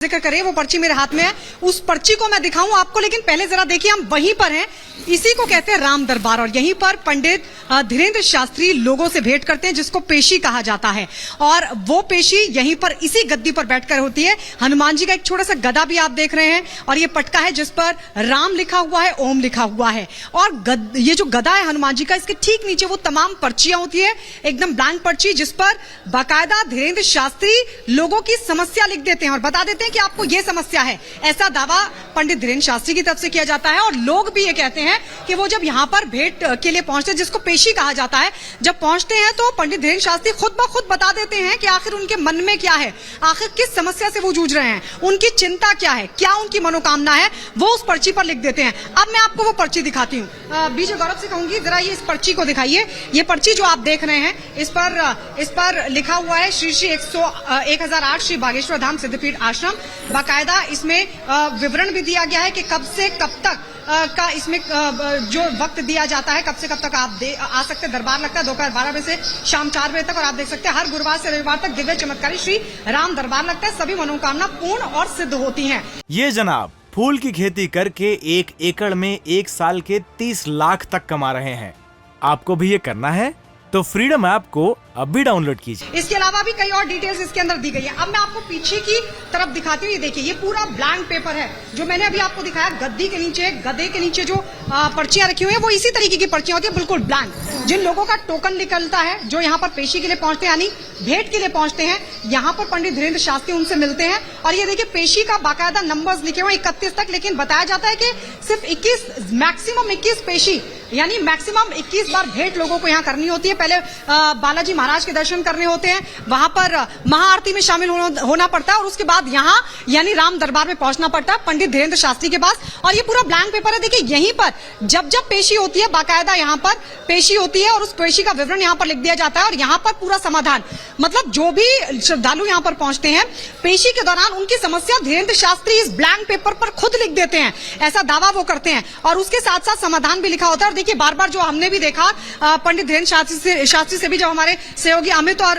जिक्र करें वो पर्ची मेरे हाथ में है, उस पर्ची को मैं दिखाऊं आपको। लेकिन पहले जरा देखिए, हम वहीं पर हैं, इसी को कहते हैं राम दरबार, और यहीं पर पंडित धीरेन्द्र शास्त्री लोगों से भेंट करते हैं, जिसको पेशी कहा जाता है। और वो पेशी यहीं पर इसी गद्दी पर बैठकर होती है। हनुमान जी का एक छोटा सा गदा भी आप देख रहे हैं, और ये पटका है जिस पर राम लिखा हुआ है, ओम लिखा हुआ है। और ये जो गदा है हनुमान जी का, इसके ठीक नीचे वो तमाम पर्चियां होती है, एकदम ब्लैंक पर्ची, जिस पर बाकायदा धीरेन्द्र शास्त्री लोगों की समस्या लिख देते हैं और बता देते हैं कि आपको ये समस्या है। ऐसा दावा पंडित धीरेन्द्र शास्त्री की तरफ से किया जाता है। और लोग भी ये कहते हैं कि वो जब यहाँ पर भेंट के लिए पहुंचते हैं, जिसको पेशी कहा जाता है, जब पहुंचते हैं तो पंडित धीरेन्द्र शास्त्री खुद ब खुद बता देते हैं कि आखिर उनके मन में क्या है, आखिर किस समस्या से वो जूझ रहे हैं, उनकी चिंता क्या है, क्या उनकी मनोकामना है, वो उस पर्ची पर लिख देते हैं। अब मैं आपको वो पर्ची दिखाती हूँ। बीजे गौरव से कहूंगी, जरा ये इस पर्ची को दिखाइए। ये पर्ची जो आप देख रहे हैं, इस पर लिखा हुआ है श्री 1008 श्री बागेश्वर धाम सिद्धपीठ आश्रम। बाकायदा इसमें विवरण भी दिया गया है कि कब से कब तक का इसमें जो वक्त दिया जाता है, कब से कब तक आप आ सकते हैं। दरबार लगता है दोपहर 12 बजे से शाम 4 बजे तक, और आप देख सकते हैं हर गुरुवार से रविवार तक दिव्य चमत्कारी श्री राम दरबार लगता है। सभी मनोकामना पूर्ण और सिद्ध होती हैं। ये जनाब फूल की खेती करके 1 एकड़ में 1 साल के 30 लाख तक कमा रहे हैं। आपको भी ये करना है तो फ्रीडम ऐप को अभी डाउनलोड कीजिए। इसके अलावा भी कई और डिटेल्स इसके अंदर दी गई है। अब मैं आपको पीछे की तरफ दिखाती हूँ। ये देखिए, ये पूरा ब्लैंक पेपर है जो मैंने अभी आपको दिखाया। गद्दी के नीचे, गधे के नीचे जो पर्चियां रखी हुई है, वो इसी तरीके की पर्चियां होती है, बिल्कुल ब्लैंक। जिन लोगों का टोकन निकलता है, जो यहाँ पर पेशी के लिए पहुंचते हैं, यानी भेंट के लिए पहुंचते हैं, यहाँ पर पंडित धीरेन्द्र शास्त्री उनसे मिलते हैं। और ये देखिए, पेशी का बाकायदा नंबर्स लिखे हुए 31 तक, लेकिन बताया जाता है कि सिर्फ 21, मैक्सिमम 21 पेशी, यानी मैक्सिमम 21 बार भेंट लोगों को यहाँ करनी होती है। पहले बालाजी महाराज के दर्शन करने होते हैं, वहां पर महाआरती में शामिल होना पड़ता है, और उसके बाद यहाँ यानी राम दरबार में पहुंचना पड़ता है पंडित धीरेन्द्र शास्त्री के पास। और ये पूरा ब्लैंक पेपर है। देखिए, यहीं पर जब जब पेशी होती है, बाकायदा यहाँ पर पेशी होती है, और उस पेशी का विवरण यहाँ पर लिख दिया जाता है। और यहाँ पर पूरा समाधान, मतलब जो भी श्रद्धालु यहाँ पर पहुंचते हैं, पेशी के दौरान उनकी समस्या धीरेन्द्र शास्त्री इस ब्लैंक पेपर पर खुद लिख देते हैं, ऐसा दावा वो करते हैं। और उसके साथ साथ समाधान भी लिखा होता है। देखिए, बार बार जो हमने भी देखा पंडित धीरेन्द्र शास्त्री से भी जब हमारे सहयोगी अमित और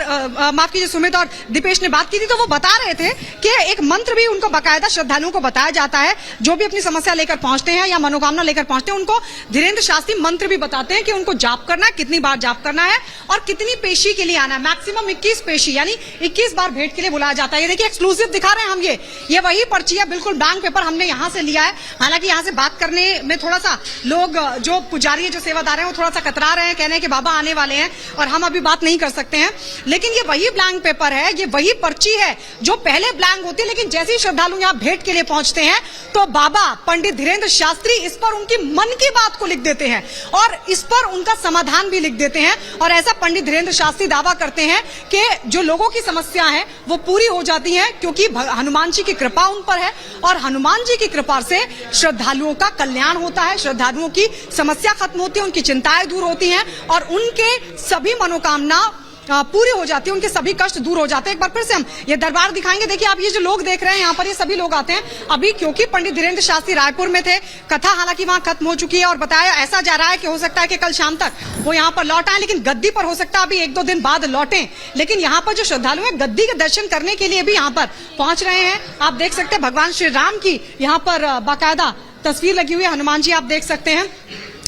माफ कीजिए सुमित और दीपेश ने बात की थी, तो वो बता रहे थे कि एक मंत्र भी उनको बाकायदा श्रद्धालुओं को बताया जाता है। जो भी अपनी समस्या लेकर पहुंचते हैं या मनोकामना लेकर पहुंचते हैं, उनको धीरेन्द्र शास्त्री मंत्र भी बताते हैं कि उनको जाप करना है, कितनी बार जाप करना है, और कितनी पेशी के लिए आना है। मैक्सिमम 21 पेशी, यानी 21 बार भेंट के लिए बुलाया जाता है। ये देखिए, एक्सक्लूसिव दिखा रहे हैं हम। ये वही पर्ची है, बिल्कुल ब्लैंक पेपर हमने यहाँ से लिया है। हालांकि यहाँ से बात करने में थोड़ा सा लोग, जो पुजारी है, जो सेवादार है, वो थोड़ा सा कतरा रहे हैं, कहने कि बाबा आने वाले हैं और हम अभी बात नहीं कर सकते हैं। लेकिन ये वही ब्लैंक पेपर है, ये वही पर्ची है जो पहले ब्लैंक होती है, लेकिन जैसे ही श्रद्धालु यहाँ भेंट के लिए पहुंचते हैं, तो बाबा पंडित धीरेन्द्र शास्त्री इस पर उनकी मन की बात को लिख देते हैं और इस पर उनका समाधान भी लिख देते हैं। और ऐसा पंडित धीरेन्द्र शास्त्री दावा करते हैं कि जो लोगों की समस्या है वो पूरी हो जाती है, क्योंकि हनुमान जी की कृपा उन पर है, और हनुमान जी की कृपा से श्रद्धालुओं का कल्याण होता है, श्रद्धालुओं की समस्या खत्म होती है, उनकी चिंताएं दूर होती हैं, और उनके सभी मनोकामना पूरी हो जाती है, उनके सभी कष्ट दूर हो जाते हैं। एक बार फिर से हम ये दरबार दिखाएंगे। देखिए, आप ये जो लोग देख रहे हैं यहाँ पर, ये सभी लोग आते हैं अभी, क्योंकि पंडित धीरेन्द्र शास्त्री रायपुर में थे। कथा हालांकि वहां खत्म हो चुकी है, और बताया ऐसा जा रहा है कि हो सकता है कि कल शाम तक वो यहाँ पर लौट आए, लेकिन गद्दी पर हो सकता है अभी 1-2 दिन बाद लौटें। लेकिन यहाँ पर जो श्रद्धालु है, गद्दी के दर्शन करने के लिए भी यहाँ पर पहुंच रहे हैं। आप देख सकते हैं भगवान श्री राम की यहाँ पर बाकायदा तस्वीर लगी हुई है। हनुमान जी आप देख सकते हैं,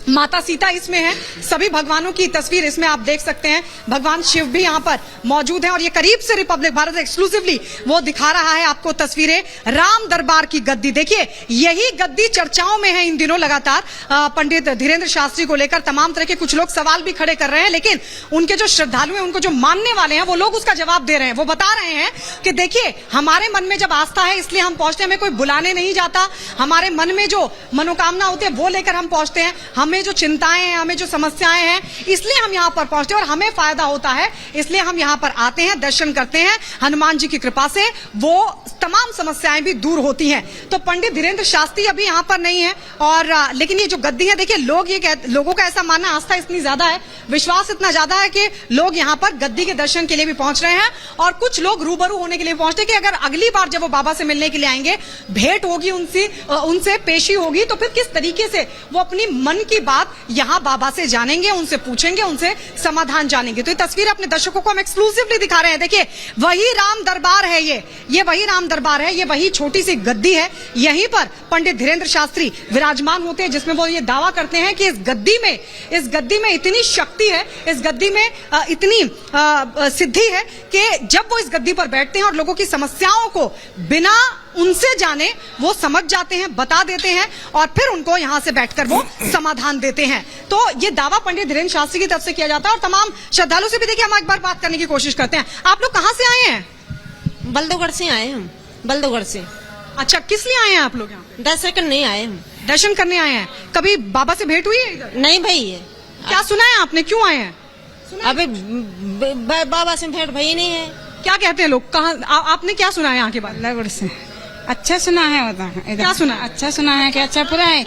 माता सीता इसमें है, सभी भगवानों की तस्वीर इसमें आप देख सकते हैं। भगवान शिव भी यहाँ पर मौजूद हैं, और ये करीब से रिपब्लिक भारत एक्सक्लूसिवली वो दिखा रहा है आपको तस्वीरें। राम दरबार की गद्दी, देखिए यही गद्दी चर्चाओं में है इन दिनों लगातार। पंडित धीरेन्द्र शास्त्री को लेकर तमाम तरह के कुछ लोग सवाल भी खड़े कर रहे हैं, लेकिन उनके जो श्रद्धालु हैं, उनको जो मानने वाले हैं, वो लोग उसका जवाब दे रहे हैं। वो बता रहे हैं कि देखिए, हमारे मन में जब आस्था है, इसलिए हम पहुंचते हैं, हमें कोई बुलाने नहीं जाता। हमारे मन में जो मनोकामना होती है वो लेकर हम पहुंचते हैं, हमें जो चिंताएं हैं, हमें जो समस्याएं हैं, इसलिए हम यहाँ पर पहुंचते हैं, और हमें फायदा होता है, इसलिए हम यहाँ पर आते हैं, दर्शन करते हैं। हनुमान जी की कृपा से वो तमाम समस्याएं भी दूर होती हैं। तो पंडित धीरेन्द्र शास्त्री अभी यहाँ पर नहीं है, और लेकिन ये जो गद्दी है, देखिए लोगों का ऐसा मानना, आस्था इतनी ज्यादा है, विश्वास इतना ज्यादा है कि लोग यहाँ पर गद्दी के दर्शन के लिए भी पहुंच रहे हैं। और कुछ लोग रूबरू होने के लिए पहुंचते हैं कि अगर अगली बार जब वो बाबा से मिलने के लिए आएंगे, भेंट होगी उनसे पेशी होगी, तो फिर किस तरीके से वो अपनी मन की बात यहाँ बाबा से जानेंगे, उनसे पूछेंगे, उनसे समाधान जानेंगे। तो ये तस्वीर अपने दर्शकों को हम एक्सक्लूसिवली दिखा रहे हैं। देखिए, वही राम दरबार है, ये वही राम दरबार है, ये वही छोटी सी गद्दी है। यहीं पर पंडित धीरेन्द्र शास्त्री विराजमान होते हैं, जिसमें वो ये दावा करते हैं कि इस गद्दी में इतनी शक्ति है, इस गद्दी में इतनी सिद्धि है कि जब वो इस गद्दी पर बैठते हैं और लोगों की समस्याओं को बिना उनसे जाने वो समझ जाते हैं, बता देते हैं और फिर उनको यहां से बैठकर वो समाधान देते हैं। तो ये दावा पंडित धीरेन्द्र शास्त्री की तरफ से किया जाता है और तमाम श्रद्धालु से भी देखिए हम एक बार बात करने की कोशिश करते हैं। आप लोग कहां से आए हैं? बल्दोगढ़ से आए हम, बल्दोगढ़ से। अच्छा, किस लिए आए हैं आप लोग यहाँ? दर्शन करने आए हम। दर्शन करने आए हैं। कभी बाबा से भेंट हुई है इधर? नहीं भाई है। क्या सुना है आपने, क्यों आए हैं? अभी बाबा से भेंट भाई नहीं है। क्या कहते हैं लोग? कहाँ आपने क्या सुना है यहाँ के बारे में? बल्दोगढ़ से अच्छा सुना है, होता है क्या सुना है? अच्छा सुना है कि अच्छा पूरा है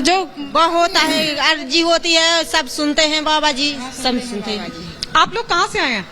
जो वो होता है, अर्जी होती है, सब सुनते हैं बाबा जी, सब सुनते हैं। आप लोग कहाँ से आए हैं?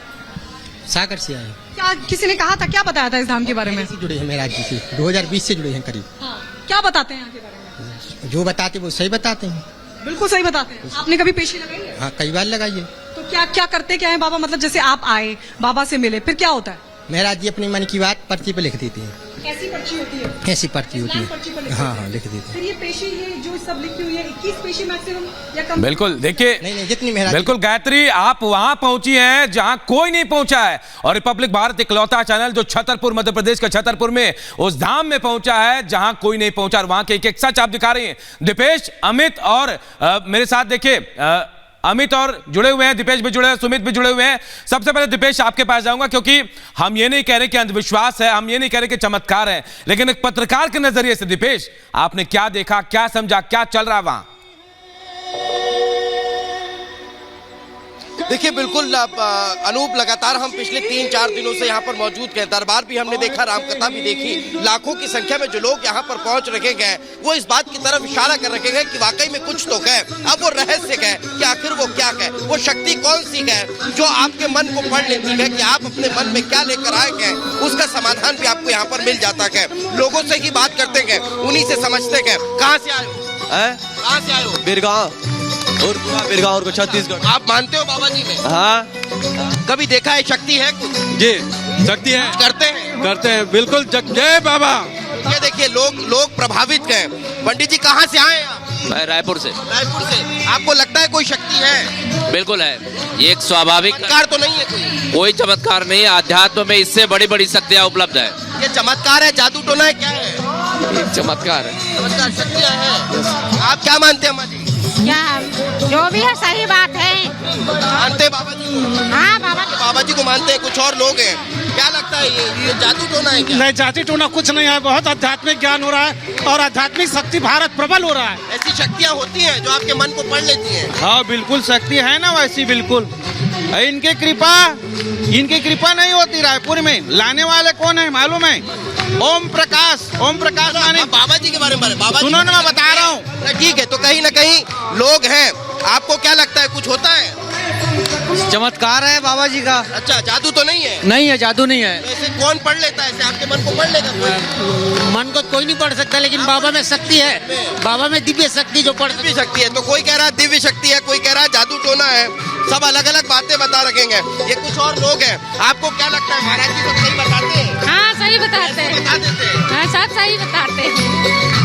सागर से आए। क्या किसी ने कहा था, क्या बताया था इस धाम के बारे में? जुड़े हैं महाराज जी से, 2020 से जुड़े हैं करीब। हाँ। क्या बताते हैं यहाँ के बारे में? जो बताते वो सही बताते हैं। बिल्कुल सही बताते हैं। आपने कभी पेशी लगाई है? हाँ, कई बार लगाइए। तो क्या क्या करते क्या है बाबा? मतलब जैसे आप आए, बाबा से मिले, फिर क्या होता है? महाराज जी अपनी मन की बात पर्ची पे लिख देते हैं। कैसी पर्ची होती है? ऐसी पर्ची होती पर्ची पर है। लिख हाँ देते हैं। हाँ, लिख देते हैं। फिर ये पेशी, ये जो सब लिखी हुई है, 21 पेशी मैक्सिमम या कम? बिल्कुल, देखिए, नहीं जितनी महाराज बिल्कुल गायत्री, आप वहां पहुंची हैं जहां कोई नहीं पहुंचा है और रिपब्लिक भारत इकलौता चैनल जो छतरपुर, मध्य प्रदेश के छतरपुर में उस धाम में पहुंचा है जहां कोई नहीं पहुंचा और वहां के एक सच आप दिखा रही हैं। दीपेश, अमित और मेरे साथ देखिए अमित और जुड़े हुए हैं, दीपेश भी जुड़े हैं, सुमित भी जुड़े हुए हैं। सबसे पहले दीपेश आपके पास जाऊंगा, क्योंकि हम ये नहीं कह रहे कि अंधविश्वास है, हम ये नहीं कह रहे कि चमत्कार है, लेकिन एक पत्रकार के नजरिए से दीपेश, आपने क्या देखा, क्या समझा, क्या चल रहा वहां? देखिए बिल्कुल अनूप, लगातार हम पिछले 3-4 दिनों से यहाँ पर मौजूद हैं। दरबार भी हमने देखा, रामकथा भी देखी। लाखों की संख्या में जो लोग यहाँ पर पहुंच रखे गए वो इस बात की तरफ इशारा कर रखे गए कि वाकई में कुछ तो है। अब वो रहस्य है कि आखिर वो क्या है, वो शक्ति कौन सी है जो आपके मन को पढ़ लेती है कि आप अपने मन में क्या लेकर आए हैं, उसका समाधान भी आपको यहाँ पर मिल जाता है। लोगों से ही बात करते हैं, उन्हीं से समझते हैं। कहाँ से आए हो? कहाँ से आए हो? बिरगांव और बिरगांव और छत्तीसगढ़। आप मानते हो बाबा जी में? हाँ, कभी देखा है शक्ति है? जी शक्ति है, करते हैं बिल्कुल। जय बाबा। ये देखिए लोग प्रभावित हैं। पंडित जी कहाँ से आए आप? मैं रायपुर से। रायपुर से। आपको लगता है कोई शक्ति है? बिल्कुल है, ये एक स्वाभाविक चमत्कार तो नहीं है कोई चमत्कार नहीं है। अध्यात्म में इससे बड़ी बड़ी शक्तियाँ उपलब्ध है। ये चमत्कार है, जादू टोना है, क्या है? एक चमत्कार है, चमत्कार, शक्तियाँ हैं। आप क्या मानते हैं अम्मा जी? क्या जो भी है सही बात है। मानते हैं बाबा जी को? हाँ बाबा जी को मानते हैं। कुछ और लोग हैं, क्या लगता है ये जादू टोना है क्या? नहीं, जाति टोना कुछ नहीं है, बहुत आध्यात्मिक ज्ञान हो रहा है और आध्यात्मिक शक्ति भारत प्रबल हो रहा है। ऐसी शक्तियाँ होती हैं जो आपके मन को पढ़ लेती हैं? हाँ बिल्कुल, शक्ति है ना वैसी, बिल्कुल। इनकी कृपा नहीं होती। रायपुर में लाने वाले कौन है मालूम है? ओम प्रकाश माने बाबा जी के बारे में बाबा सुनो ना, मैं बता रहा हूँ। ठीक है, तो कहीं ना कहीं लोग हैं। आपको क्या लगता है, कुछ होता है? चमत्कार है बाबा जी का। अच्छा, जादू तो नहीं है? नहीं है, जादू नहीं है। तो ऐसे कौन पढ़ लेता है? ऐसे आपके मन को पढ़ लेगा कोई? मन को कोई नहीं पढ़ सकता, लेकिन बाबा में शक्ति है। बाबा में दिव्य शक्ति जो पढ़ दिव्य शक्ति है। तो कोई कह रहा है दिव्य शक्ति है, कोई कह रहा है जादू टोना है। सब अलग अलग बातें बता रखेंगे। ये कुछ और लोग हैं। आपको क्या लगता है, महाराज जी सब सही बताते हैं? हाँ सही बताते हैं। बता देते हैं? हाँ सब सही बताते हैं।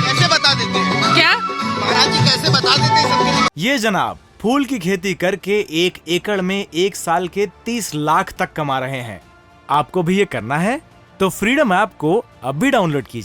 कैसे बता देते हैं? क्या महाराज जी कैसे बता देते हैं सबके? ये जनाब फूल की खेती करके 1 एकड़ में 1 साल के 30 लाख तक कमा रहे हैं। आपको भी ये करना है तो फ्रीडम ऐप को अब भी डाउनलोड कीजिए।